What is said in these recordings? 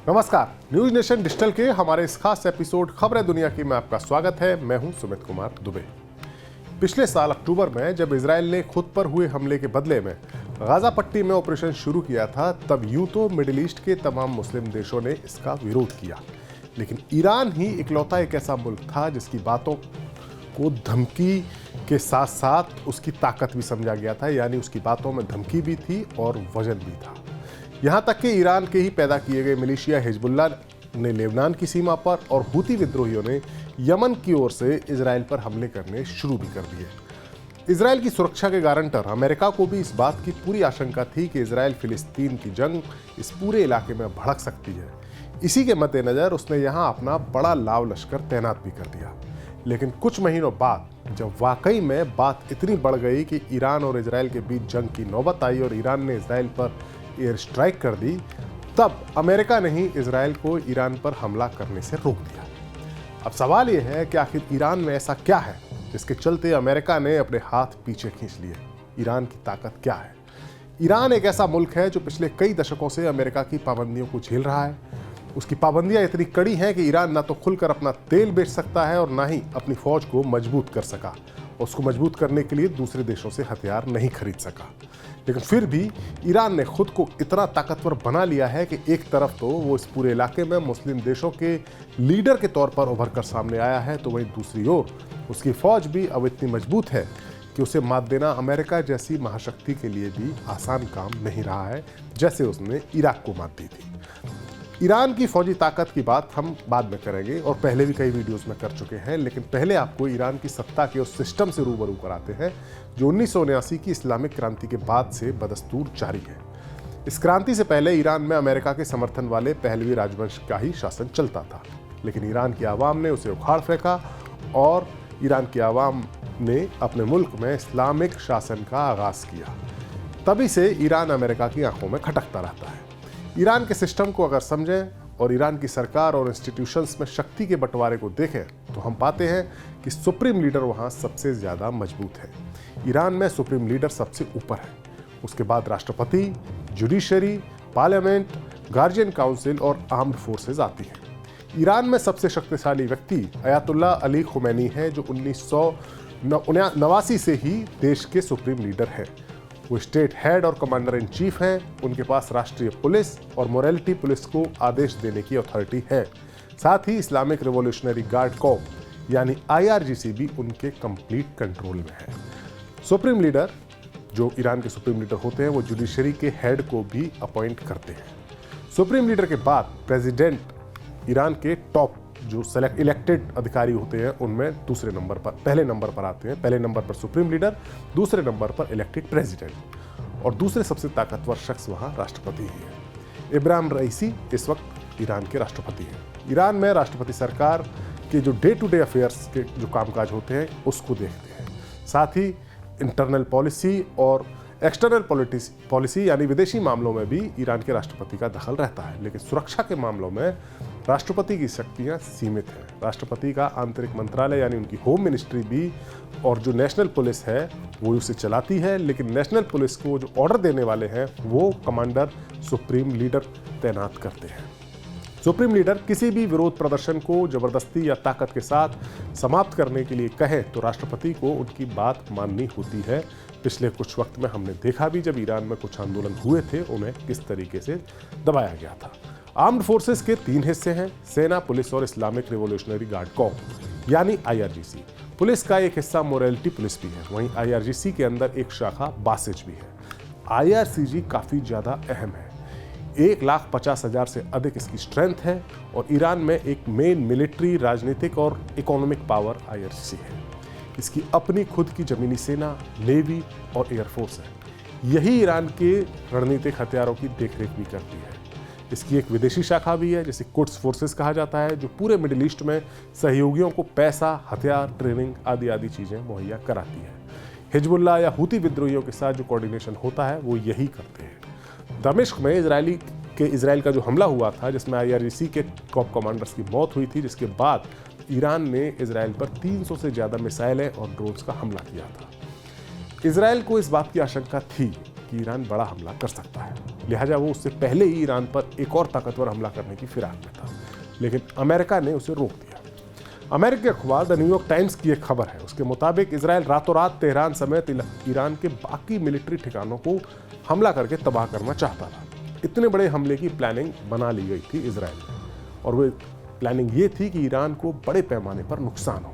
नमस्कार, news nation digital के हमारे इस खास एपिसोड खबरें दुनिया की में आपका स्वागत है। मैं हूं सुमित कुमार दुबे। पिछले साल अक्टूबर में जब इजराइल ने खुद पर हुए हमले के बदले में गाजा पट्टी में ऑपरेशन शुरू किया था, तब यूं तो मिडिल ईस्ट के तमाम मुस्लिम देशों ने इसका विरोध किया, लेकिन ईरान ही इकलौता एक ऐसा मुल्क था जिसकी बातों को धमकी के साथ साथ उसकी ताकत भी समझा गया था। यानी उसकी बातों में धमकी भी थी और वजन भी था। यहाँ तक कि ईरान के ही पैदा किए गए मिलिशिया हिजबुल्लाह ने लेबनान की सीमा पर और हूती विद्रोहियों ने यमन की ओर से इजराइल पर हमले करने शुरू भी कर दिए। इजराइल की सुरक्षा के गारंटर अमेरिका को भी इस बात की पूरी आशंका थी कि इजराइल फिलिस्तीन की जंग इस पूरे इलाके में भड़क सकती है। इसी के मद्देनजर उसने यहाँ अपना बड़ा लाव लश्कर तैनात भी कर दिया। लेकिन कुछ महीनों बाद जब वाकई में बात इतनी बढ़ गई कि ईरान और इजराइल के बीच जंग की नौबत आई और ईरान ने इजराइल पर एयर स्ट्राइक कर दी, तब अमेरिका ने ही इजराइल को ईरान पर हमला करने से रोक दिया। अब सवाल यह है कि आखिर ईरान में ऐसा क्या है जिसके चलते अमेरिका ने अपने हाथ पीछे खींच लिए। ईरान की ताकत क्या है? ईरान एक ऐसा मुल्क है जो पिछले कई दशकों से अमेरिका की पाबंदियों को झेल रहा है। उसकी पाबंदियां इतनी कड़ी हैं कि ईरान ना तो खुलकर अपना तेल बेच सकता है और ना ही अपनी फौज को मजबूत कर सका। उसको मजबूत करने के लिए दूसरे देशों से हथियार नहीं खरीद सका। लेकिन फिर भी ईरान ने खुद को इतना ताकतवर बना लिया है कि एक तरफ तो वो इस पूरे इलाके में मुस्लिम देशों के लीडर के तौर पर उभर कर सामने आया है, तो वहीं दूसरी ओर उसकी फौज भी अब इतनी मजबूत है कि उसे मात देना अमेरिका जैसी महाशक्ति के लिए भी आसान काम नहीं रहा है, जैसे उसने इराक को मात दी थी। ईरान की फौजी ताकत की बात हम बाद में करेंगे और पहले भी कई वीडियोस में कर चुके हैं, लेकिन पहले आपको ईरान की सत्ता के उस सिस्टम से रूबरू कराते हैं जो 1979 की इस्लामिक क्रांति के बाद से बदस्तूर जारी है। इस क्रांति से पहले ईरान में अमेरिका के समर्थन वाले पहलवी राजवंश का ही शासन चलता था, लेकिन ईरान की आवाम ने उसे उखाड़ फेंका और ईरान की आवाम ने अपने मुल्क में इस्लामिक शासन का आगाज किया। तभी से ईरान अमेरिका की आंखों में खटकता रहता है। ईरान के सिस्टम को अगर समझें और ईरान की सरकार और इंस्टीट्यूशंस में शक्ति के बंटवारे को देखें तो हम पाते हैं कि सुप्रीम लीडर वहाँ सबसे ज़्यादा मजबूत है। ईरान में सुप्रीम लीडर सबसे ऊपर है, उसके बाद राष्ट्रपति, जुडिशरी, पार्लियामेंट, गार्जियन काउंसिल और आर्म्ड फोर्सेज आती हैं। ईरान में सबसे शक्तिशाली व्यक्ति अयातुल्ला अली खुमैनी है, जो 1989 से ही देश के सुप्रीम लीडर हैं। वो स्टेट हेड और कमांडर इन चीफ हैं। उनके पास राष्ट्रीय पुलिस और मोरालिटी पुलिस को आदेश देने की अथॉरिटी है। साथ ही इस्लामिक रिवॉल्यूशनरी गार्ड कॉर्प यानी IRGC भी उनके कंप्लीट कंट्रोल में है। सुप्रीम लीडर, जो ईरान के सुप्रीम लीडर होते हैं, वो जुडिशरी के हेड को भी अपॉइंट करते हैं। सुप्रीम लीडर के बाद प्रेसिडेंट ईरान के टॉप जो इलेक्टेड अधिकारी होते हैं उनमें पहले नंबर पर आते हैं। पहले नंबर पर सुप्रीम लीडर, दूसरे नंबर पर इलेक्टेड प्रेसिडेंट और दूसरे सबसे ताकतवर शख्स वहां राष्ट्रपति ही है। इब्राहिम रईसी इस वक्त ईरान के राष्ट्रपति हैं। ईरान में राष्ट्रपति सरकार के जो डे टू डे अफेयर्स के जो कामकाज होते हैं उसको देखते हैं। साथ ही इंटरनल पॉलिसी और एक्सटर्नल पॉलिसी यानी विदेशी मामलों में भी ईरान के राष्ट्रपति का दखल रहता है। लेकिन सुरक्षा के मामलों में राष्ट्रपति की शक्तियां सीमित हैं। राष्ट्रपति का आंतरिक मंत्रालय यानी उनकी होम मिनिस्ट्री भी और जो नेशनल पुलिस है वो उसे चलाती है, लेकिन नेशनल पुलिस को जो ऑर्डर देने वाले हैं वो कमांडर सुप्रीम लीडर तैनात करते हैं। सुप्रीम लीडर किसी भी विरोध प्रदर्शन को जबरदस्ती या ताकत के साथ समाप्त करने के लिए कहे तो राष्ट्रपति को उनकी बात माननी होती है। पिछले कुछ वक्त में हमने देखा भी, जब ईरान में कुछ आंदोलन हुए थे उन्हें किस तरीके से दबाया गया था। आर्म्ड फोर्सेस के 3 हिस्से हैं, सेना, पुलिस और इस्लामिक रिवॉल्यूशनरी गार्ड कॉर्प यानी IRGC। पुलिस का एक हिस्सा मोरालिटी पुलिस भी है। वहीं IRGC के अंदर एक शाखा बासिज भी है। IRCG काफ़ी ज़्यादा अहम है। 1,50,000 से अधिक इसकी स्ट्रेंथ है और ईरान में एक मेन मिलिट्री, राजनीतिक और इकोनॉमिक पावर IRGC है। इसकी अपनी खुद की जमीनी सेना, नेवी और एयरफोर्स है। यही ईरान के रणनीतिक हथियारों की देखरेख भी करती है। इसकी एक विदेशी शाखा भी है जिसे कुड्स फोर्सेस कहा जाता है, जो पूरे मिडिल ईस्ट में सहयोगियों को पैसा, हथियार, ट्रेनिंग आदि चीज़ें मुहैया कराती है। हिजबुल्लाह या हूती विद्रोहियों के साथ जो कोऑर्डिनेशन होता है वो यही करते हैं। दमिश्क में इजराइल का जो हमला हुआ था जिसमें IRGC के टॉप कमांडर्स की मौत हुई थी, जिसके बाद ईरान ने इजराइल पर 300 से ज़्यादा मिसाइलें और ड्रोन्स का हमला किया था। इजराइल को इस बात की आशंका थी कि ईरान बड़ा हमला कर सकता है, लिहाजा वो उससे पहले ही ईरान पर एक और ताकतवर हमला करने की फिराक में था, लेकिन अमेरिका ने उसे रोक दिया। अमेरिकी अखबार द न्यूयॉर्क टाइम्स की एक खबर है, उसके मुताबिक इजराइल रातों रात तेहरान समेत ईरान के बाकी मिलिट्री ठिकानों को हमला करके तबाह करना चाहता था। इतने बड़े हमले की प्लानिंग बना ली गई थी इजराइल में, और वो प्लानिंग ये थी कि ईरान को बड़े पैमाने पर नुकसान हो।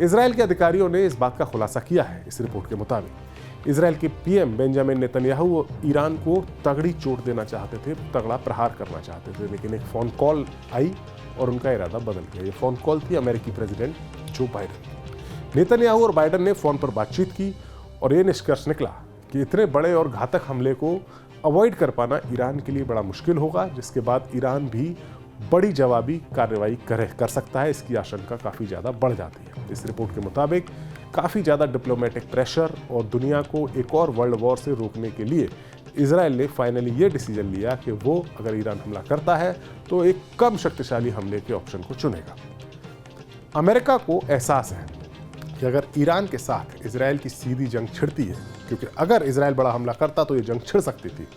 इजराइल के अधिकारियों ने इस बात का खुलासा किया है। इस रिपोर्ट के मुताबिक इजराइल के पीएम बेंजामिन नेतन्याहू ईरान को तगड़ी चोट देना चाहते थे, तगड़ा प्रहार करना चाहते थे, लेकिन एक फ़ोन कॉल आई और उनका इरादा बदल गया। ये फ़ोन कॉल थी अमेरिकी प्रेसिडेंट जो बाइडेन। नेतन्याहू और बाइडेन ने फ़ोन पर बातचीत की और ये निष्कर्ष निकला कि इतने बड़े और घातक हमले को अवॉइड कर पाना ईरान के लिए बड़ा मुश्किल होगा, जिसके बाद ईरान भी बड़ी जवाबी कार्रवाई कर सकता है। इसकी आशंका काफ़ी ज़्यादा बढ़ जाती है। इस रिपोर्ट के मुताबिक काफ़ी ज़्यादा डिप्लोमेटिक प्रेशर और दुनिया को एक और वर्ल्ड वॉर से रोकने के लिए इजराइल ने फाइनली ये डिसीजन लिया कि वो अगर ईरान हमला करता है तो एक कम शक्तिशाली हमले के ऑप्शन को चुनेगा। अमेरिका को एहसास है कि अगर ईरान के साथ इजराइल की सीधी जंग छिड़ती है, क्योंकि अगर इजराइल बड़ा हमला करता तो ये जंग छिड़ सकती थी,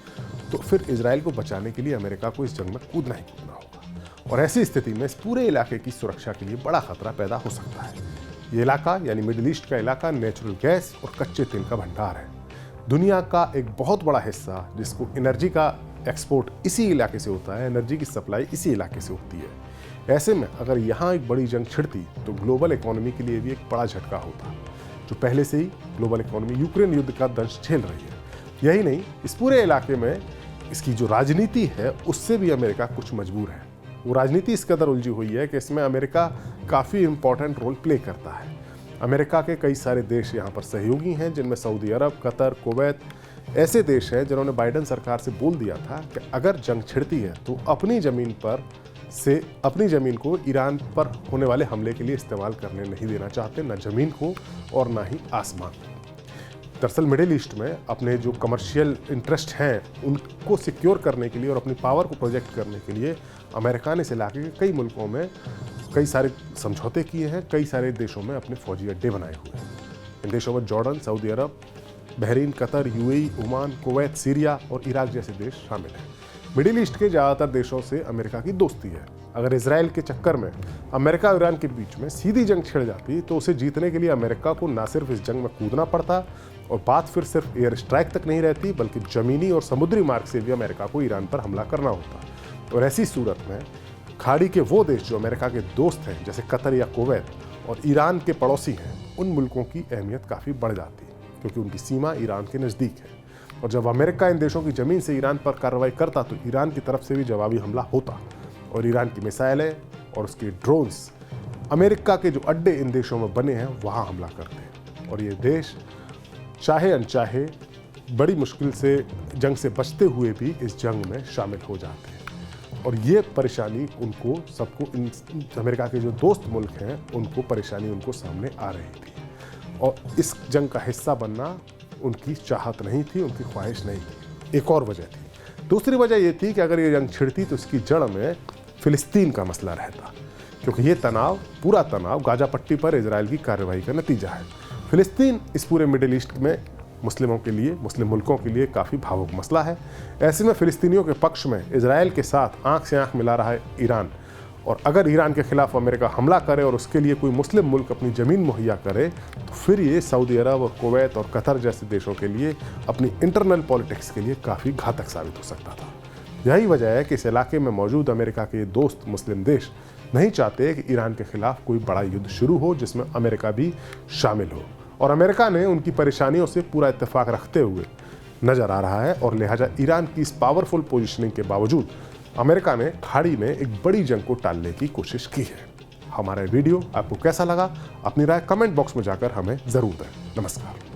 तो फिर इजराइल को बचाने के लिए अमेरिका को इस जंग में कूदना ही कूदना होगा, और ऐसी स्थिति में इस पूरे इलाके की सुरक्षा के लिए बड़ा खतरा पैदा हो सकता है। ये इलाका यानी मिडिल ईस्ट का इलाका नेचुरल गैस और कच्चे तेल का भंडार है। दुनिया का एक बहुत बड़ा हिस्सा जिसको एनर्जी का एक्सपोर्ट इसी इलाके से होता है, एनर्जी की सप्लाई इसी इलाके से होती है। ऐसे में अगर यहाँ एक बड़ी जंग छिड़ती तो ग्लोबल इकोनॉमी के लिए भी एक बड़ा झटका होता, जो पहले से ही ग्लोबल इकोनॉमी यूक्रेन युद्ध का दंश झेल रही है। यही नहीं, इस पूरे इलाके में इसकी जो राजनीति है उससे भी अमेरिका कुछ मजबूर है। वो राजनीति इस कदर उलझी हुई है कि इसमें अमेरिका काफ़ी इंपॉर्टेंट रोल प्ले करता है। अमेरिका के कई सारे देश यहाँ पर सहयोगी हैं, जिनमें सऊदी अरब, कतर, कुवैत ऐसे देश हैं जिन्होंने बाइडेन सरकार से बोल दिया था कि अगर जंग छिड़ती है तो अपनी ज़मीन को ईरान पर होने वाले हमले के लिए इस्तेमाल करने नहीं देना चाहते, न ज़मीन को और ना ही आसमान। दरअसल मिडिल ईस्ट में अपने जो कमर्शियल इंटरेस्ट हैं उनको सिक्योर करने के लिए और अपनी पावर को प्रोजेक्ट करने के लिए अमेरिका ने इस इलाके के कई मुल्कों में कई सारे समझौते किए हैं, कई सारे देशों में अपने फौजी अड्डे बनाए हुए हैं। इन देशों में Jordan, Saudi Arab, Bahrain, Qatar, UAE, Oman, Kuwait, Syria और इराक जैसे देश शामिल हैं। मिडिल ईस्ट के ज़्यादातर देशों से अमेरिका की दोस्ती है। अगर इजराइल के चक्कर में अमेरिका और ईरान के बीच में सीधी जंग छिड़ जाती तो उसे जीतने के लिए अमेरिका को न सिर्फ इस जंग में कूदना पड़ता, और बात फिर सिर्फ एयर स्ट्राइक तक नहीं रहती, बल्कि ज़मीनी और समुद्री मार्ग से भी अमेरिका को ईरान पर हमला करना होता। और ऐसी सूरत में खाड़ी के वो देश जो अमेरिका के दोस्त हैं, जैसे कतर या कुवैत, और ईरान के पड़ोसी हैं, उन मुल्कों की अहमियत काफ़ी बढ़ जाती है, क्योंकि उनकी सीमा ईरान के नज़दीक है। और जब अमेरिका इन देशों की ज़मीन से ईरान पर कार्रवाई करता तो ईरान की तरफ से भी जवाबी हमला होता, और ईरान की मिसाइलें और उसके ड्रोन्स अमेरिका के जो अड्डे इन देशों में बने हैं वहाँ हमला करते हैं, और ये देश चाहे अनचाहे बड़ी मुश्किल से जंग से बचते हुए भी इस जंग में शामिल हो जाते हैं। और ये परेशानी उनको सबको, इन अमेरिका के जो दोस्त मुल्क हैं उनको परेशानी उनको सामने आ रही थी, और इस जंग का हिस्सा बनना उनकी चाहत नहीं थी, उनकी ख्वाहिश नहीं थी। एक और वजह थी। दूसरी वजह ये थी कि अगर ये जंग छिड़ती तो इसकी जड़ में फ़िलिस्तीन का मसला रहता, क्योंकि ये तनाव, पूरा तनाव गाजा पट्टी पर इजराइल की कार्रवाई का नतीजा है। फ़िलिस्तीन इस पूरे मिडिल ईस्ट में मुस्लिमों के लिए, मुस्लिम मुल्कों के लिए काफ़ी भावुक मसला है। ऐसे में फ़िलिस्तीनियों के पक्ष में इजराइल के साथ आंख से आंख मिला रहा है ईरान, और अगर ईरान के खिलाफ अमेरिका हमला करे और उसके लिए कोई मुस्लिम मुल्क अपनी ज़मीन मुहैया करे तो फिर ये सऊदी अरब और कुवैत और कतर जैसे देशों के लिए, अपनी इंटरनल पॉलिटिक्स के लिए काफ़ी घातक साबित हो सकता था। यही वजह है कि इस इलाके में मौजूद अमेरिका के दोस्त मुस्लिम देश नहीं चाहते कि ईरान के खिलाफ कोई बड़ा युद्ध शुरू हो जिसमें अमेरिका भी शामिल हो, और अमेरिका ने उनकी परेशानियों से पूरा इत्तेफाक रखते हुए नज़र आ रहा है, और लिहाजा ईरान की इस पावरफुल पोजीशनिंग के बावजूद अमेरिका ने खाड़ी में एक बड़ी जंग को टालने की कोशिश की है। हमारा वीडियो आपको कैसा लगा? अपनी राय कमेंट बॉक्स में जाकर हमें ज़रूर दें। नमस्कार।